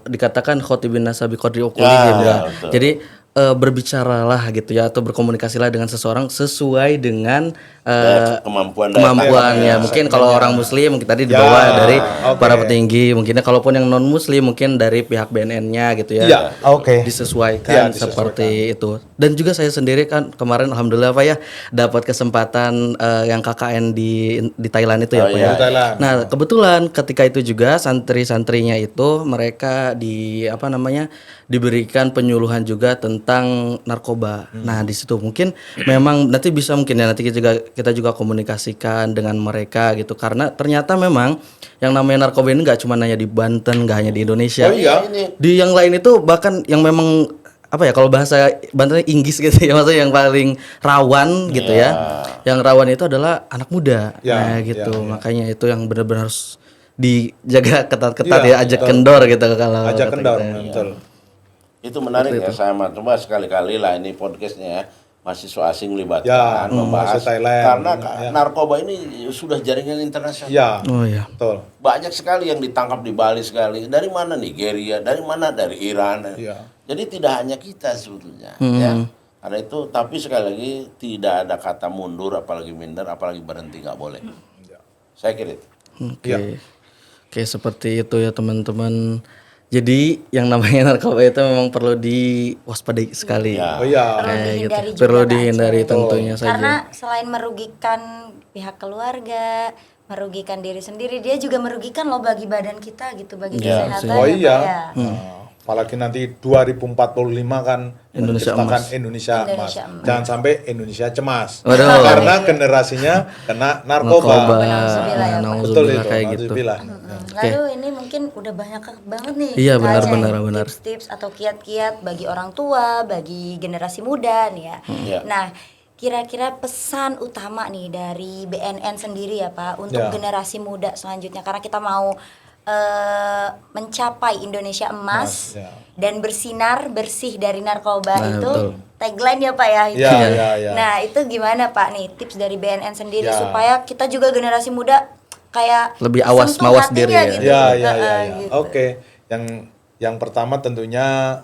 dikatakan khotibin nasabi qadri uqulihim ya. betul. Jadi berbicaralah gitu ya atau berkomunikasilah dengan seseorang sesuai dengan Kemampuan kemampuannya. Mungkin kalau orang muslim mungkin tadi Ya, dibawa dari oke. para petinggi, mungkinnya kalaupun yang non muslim mungkin dari pihak BNN-nya gitu ya. Iya, oke. Disesuaikan Iya, disesuaikan. seperti itu. Dan juga saya sendiri kan kemarin alhamdulillah Pak ya dapat kesempatan yang KKN di Thailand itu ya Pak ya. Di Thailand. Nah, kebetulan ketika itu juga santri-santrinya itu mereka diberikan penyuluhan juga tentang narkoba. Nah, di situ mungkin memang nanti bisa mungkin ya nanti kita juga komunikasikan dengan mereka gitu karena ternyata memang yang namanya narkoba ini nggak cuma hanya di Banten, nggak hanya di Indonesia. Oh iya. Di yang lain itu bahkan yang memang apa ya kalau bahasa Banten Inggris gitu ya maksudnya yang paling rawan gitu ya. Yang rawan itu adalah anak muda. Ya, Nah, gitu. ya, ya. Makanya itu yang benar-benar harus dijaga ketat-ketat Iya, ya, ajak betul. kendor gitu kalau Ajak kata kendor, kita ya. betul. Itu menarik ya, saya coba sekali-kali lah ini podcastnya ya, mahasiswa asing libatkan Ya, membahas mahasiswa Thailand, karena ya. narkoba ini sudah jaringan internasional. Iya, Oh iya. betul. Banyak sekali yang ditangkap di Bali sekali. Dari mana? Nigeria, dari mana? Dari Iran. Iya. Jadi tidak hanya kita sebetulnya, ya. Karena itu, tapi sekali lagi tidak ada kata mundur, apalagi minder, apalagi berhenti, nggak boleh. Saya kira itu. Oke. Iya. Oke, seperti itu ya teman-teman. Jadi yang namanya narkoba itu memang perlu diwaspadai sekali. Ya. Oh iya. Perlu Kayak gitu. dihindari juga Perlu Kak dihindari Aceh. tentunya saja. Karena selain merugikan pihak keluarga, merugikan diri sendiri, dia juga merugikan loh bagi badan kita gitu, bagi Iya, kesehatan. Oh ya, iya. Pak, ya. Nah, apalagi nanti 2045 kan Indonesia menciptakan emas. Indonesia emas. Indonesia emas. Jangan sampai Indonesia cemas. Waduh. Karena generasinya kena narkoba. Nauzubillah ya, Pak. Betul Nauzubillah itu. kayak gitu. Nauzubillah. Lalu ini mungkin udah banyak banget nih. Iya, Kak benar, Aceh, benar. tips-tips atau kiat-kiat bagi orang tua, bagi generasi muda nih ya. Iya. Nah, kira-kira pesan utama nih dari BNN sendiri ya Pak untuk Ya. generasi muda selanjutnya, karena kita mau mencapai Indonesia emas Ya. dan bersinar bersih dari narkoba Nah, itu betul. tagline ya Pak ya itu. Ya, ya, ya. Nah itu gimana Pak nih tips dari BNN sendiri Ya. supaya kita juga generasi muda kayak Lebih awas, sentuh mawas hatinya diri ya. gitu. Ya, ya, ya, Heeh, ya. gitu. Oke. Yang pertama tentunya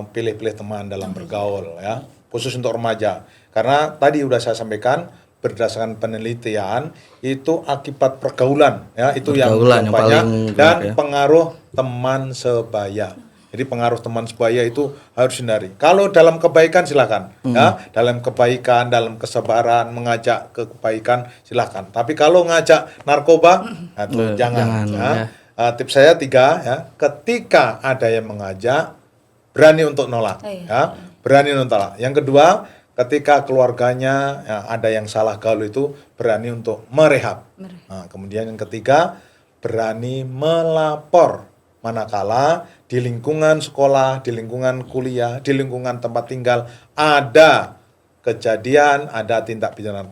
pilih-pilih teman dalam bergaul ya, khusus untuk remaja. Karena tadi udah saya sampaikan berdasarkan penelitian itu akibat pergaulan ya, itu Pergaulan yang banyak paling dan buruk ya. pengaruh teman sebaya. Jadi pengaruh teman sebaya itu harus hindari. Kalau dalam kebaikan silakan ya, dalam kebaikan, dalam kesabaran mengajak ke kebaikan silakan. Tapi kalau ngajak narkoba, nah itu jangan. jangan, Ya. ya. Tips saya 3 ya, ketika ada yang mengajak berani untuk nolak Iya. ya, berani untuk nolak. Yang kedua, ketika keluarganya ya, ada yang salah gaul itu berani untuk merehab. Nah, kemudian yang ketiga, berani melapor manakala di lingkungan sekolah, di lingkungan kuliah, di lingkungan tempat tinggal ada kejadian, ada tindak pidana,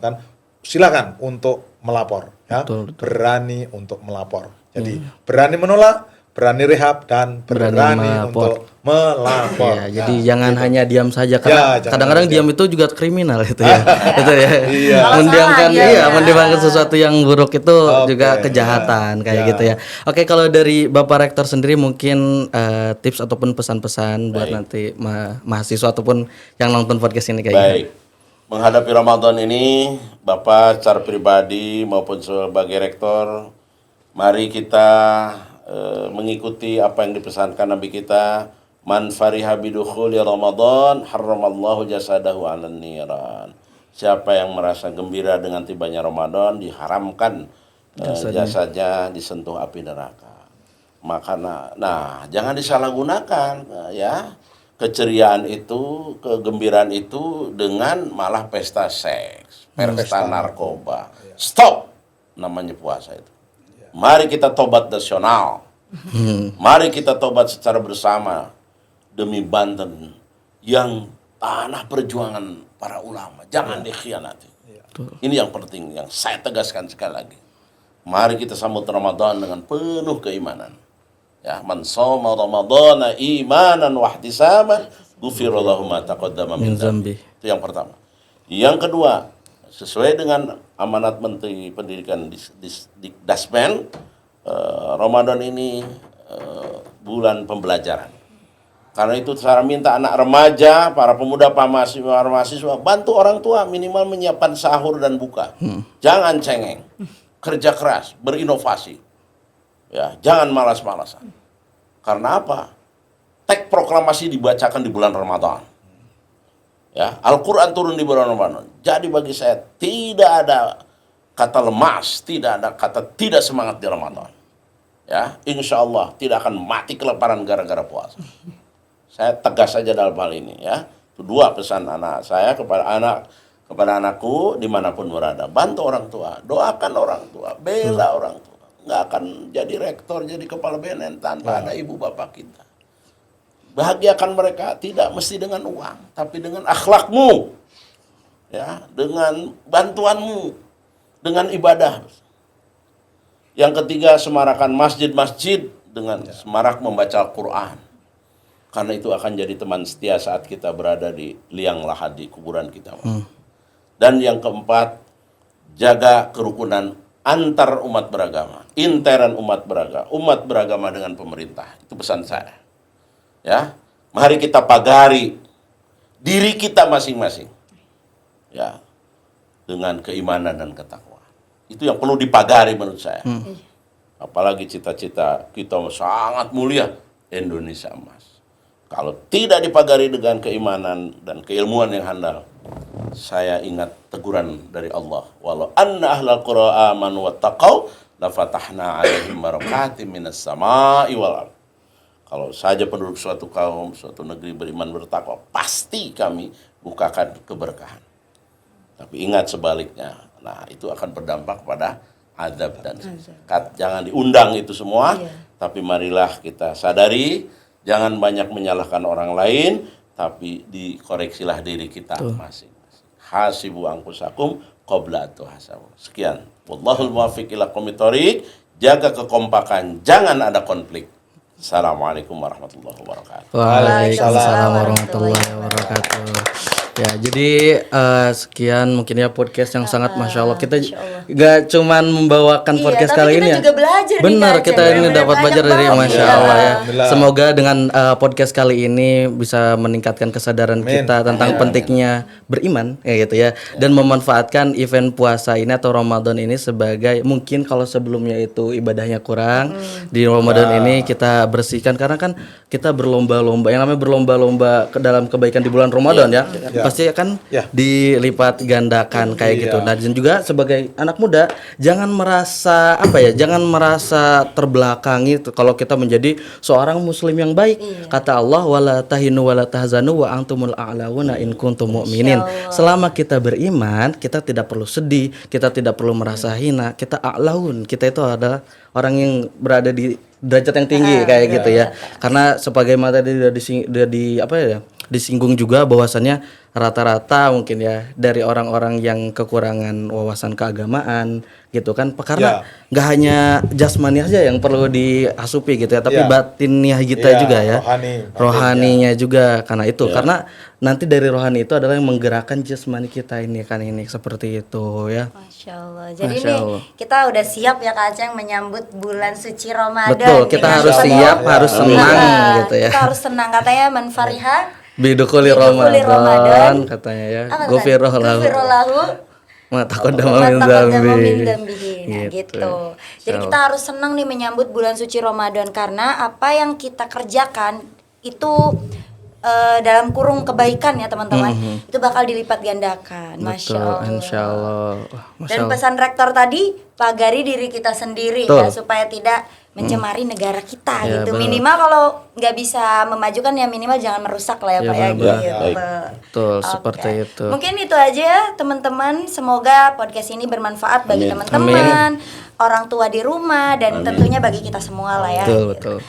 silakan untuk melapor ya. Betul, betul. Berani untuk melapor. Jadi berani menolak, berani rehab dan Berani berani melapor. untuk melapor. Iya, jadi jangan hanya diam saja Ya, karena jangan kadang-kadang diam. diam itu juga kriminal itu ya. Itu ya. Iya. Kalau Mendiamkan salah dia, iya, ya. mendiamkan sesuatu yang buruk itu Oke, juga kejahatan kayak ya. gitu ya. Oke, kalau dari Bapak Rektor sendiri mungkin tips ataupun pesan-pesan buat Baik. nanti mahasiswa ataupun yang nonton podcast ini kayak Baik. Menghadapi Ramadan ini, Bapak secara pribadi maupun sebagai rektor, mari kita mengikuti apa yang dipesankan Nabi kita, man fariha bidukhuli Ramadan harramallahu jasadahu 'alan niran. Siapa yang merasa gembira dengan tibanya Ramadan diharamkan jasadnya disentuh api neraka. Maka nah jangan disalahgunakan ya. Keceriaan itu, kegembiraan itu dengan malah pesta seks, pesta narkoba. Stop namanya puasa itu. Mari kita tobat nasional. Mari kita tobat secara bersama demi Banten yang tanah perjuangan para ulama. Jangan dikhianati. Ini yang penting, yang saya tegaskan sekali lagi. Mari kita sambut Ramadan dengan penuh keimanan. Ya, man shoma ramadhana imanan wa ihtisaban ghufira lahu ma taqaddama min dzambi. Itu yang pertama. Yang kedua, sesuai dengan amanat Menteri Pendidikan di Daspen, Ramadan ini bulan pembelajaran. Karena itu saya minta anak remaja, para pemuda, para mahasiswa bantu orang tua minimal menyiapkan sahur dan buka. Jangan cengeng. Kerja keras, berinovasi. Ya, jangan malas-malasan. Karena apa? Teks proklamasi dibacakan di bulan Ramadan. Ya, Al-Qur'an turun di bulan Ramadan. Jadi bagi saya tidak ada kata lemas, tidak ada kata tidak semangat di Ramadan. Ya, insya Allah tidak akan mati kelaparan gara-gara puasa. Saya tegas saja dalam hal ini ya. Itu dua pesan anak saya kepada anakku dimanapun berada. Bantu orang tua, doakan orang tua, bela orang tua. Nggak akan jadi rektor, jadi kepala BNN tanpa ada ibu bapak kita. Bahagiakan mereka tidak mesti dengan uang, tapi dengan akhlakmu, ya, dengan bantuanmu, dengan ibadah. Yang ketiga, semarakan masjid-masjid dengan semarak membaca Al-Quran. Karena itu akan jadi teman setia saat kita berada di liang lahat di kuburan kita. Dan yang keempat, jaga kerukunan antar umat beragama, intern umat beragama dengan pemerintah. Itu pesan saya. Ya, mari kita pagari diri kita masing-masing. Ya, dengan keimanan dan ketakwaan. Itu yang perlu dipagari menurut saya. Apalagi cita-cita kita sangat mulia, Indonesia emas. Kalau tidak dipagari dengan keimanan dan keilmuan yang handal, saya ingat teguran dari Allah. Walau anna ahlal qura amanu wattaqau lafatahna 'alaihim barakatim minas sama'i wal ardh. Kalau saja penduduk suatu kaum, suatu negeri beriman bertakwa, pasti kami bukakan keberkahan. Tapi ingat sebaliknya. Nah, itu akan berdampak pada azab dan jangan diundang itu semua, tapi marilah kita sadari, jangan banyak menyalahkan orang lain, tapi dikoreksilah diri kita masing-masing. Hasibu anfusakum qabla tuhasabu. Sekian. Wallahul muwaffiq ila aqwamit thoriq. Jaga kekompakan, jangan ada konflik. Assalamualaikum warahmatullahi wabarakatuh. Waalaikumsalam warahmatullahi wabarakatuh. Ya, jadi sekian mungkin ya podcast yang sangat Masya Allah. Kita gak cuman membawakan podcast kali ini ya. Juga belajar benar, kita ini dapat belajar dari Masya Allah ya. Alhamdulillah. Semoga dengan podcast kali ini bisa meningkatkan kesadaran kita tentang pentingnya beriman ya gitu ya. Dan memanfaatkan event puasa ini atau Ramadan ini sebagai, mungkin kalau sebelumnya itu ibadahnya kurang, di Ramadan ini kita bersihkan, karena kan kita berlomba-lomba, yang namanya berlomba-lomba ke dalam kebaikan di bulan Ramadan ya. Pasti akan dilipat gandakan kayak gitu. Nah, dan juga sebagai anak muda jangan merasa jangan merasa terbelakangi kalau kita menjadi seorang muslim yang baik. Kata Allah, wala tahinu wala tahzanu wa antumul a'launa in kuntum mu'minin. Selama kita beriman, kita tidak perlu sedih, kita tidak perlu merasa hina, kita a'laun. Kita itu adalah orang yang berada di derajat yang tinggi kayak gitu ya. Karena sebagaimana tadi disinggung juga bahwasannya rata-rata mungkin ya dari orang-orang yang kekurangan wawasan keagamaan gitu kan, karena nggak hanya jasmani aja yang perlu diasupi gitu ya, tapi batiniah kita juga ya, rohaninya juga. Karena itu karena nanti dari rohani itu adalah yang menggerakkan jasmani kita ini kan, ini seperti itu ya. Masya Allah. Jadi kita udah siap ya Kak Aceng menyambut bulan suci Ramadan. Betul, kita harus siap, harus senang gitu ya. Kita harus senang, katanya man fariha Bidukuli Ramadan katanya ya. Gufirullah ma taqaddama min dzambi. Gitu. Jadi kita harus senang nih menyambut bulan suci Ramadan, karena apa yang kita kerjakan itu dalam kurung kebaikan ya teman-teman, itu bakal dilipat gandakan. Masya Allah. Insya Allah. Dan pesan rektor tadi, pagari diri kita sendiri ya, supaya tidak mencemari negara kita gitu. Bener. Minimal kalau nggak bisa memajukan ya minimal jangan merusak lah ya Pak ya gitu. Betul, seperti itu. Mungkin itu aja ya teman-teman. Semoga podcast ini bermanfaat bagi teman-teman, orang tua di rumah, dan tentunya bagi kita semua lah ya. Betul.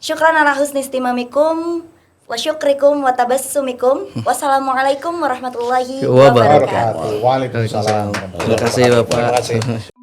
Syukran ala husni istimamikum wa syukrikum wa tabassumikum. Wassalamualaikum warahmatullahi wabarakatuh. Waalaikumsalam. Terima kasih Bapak.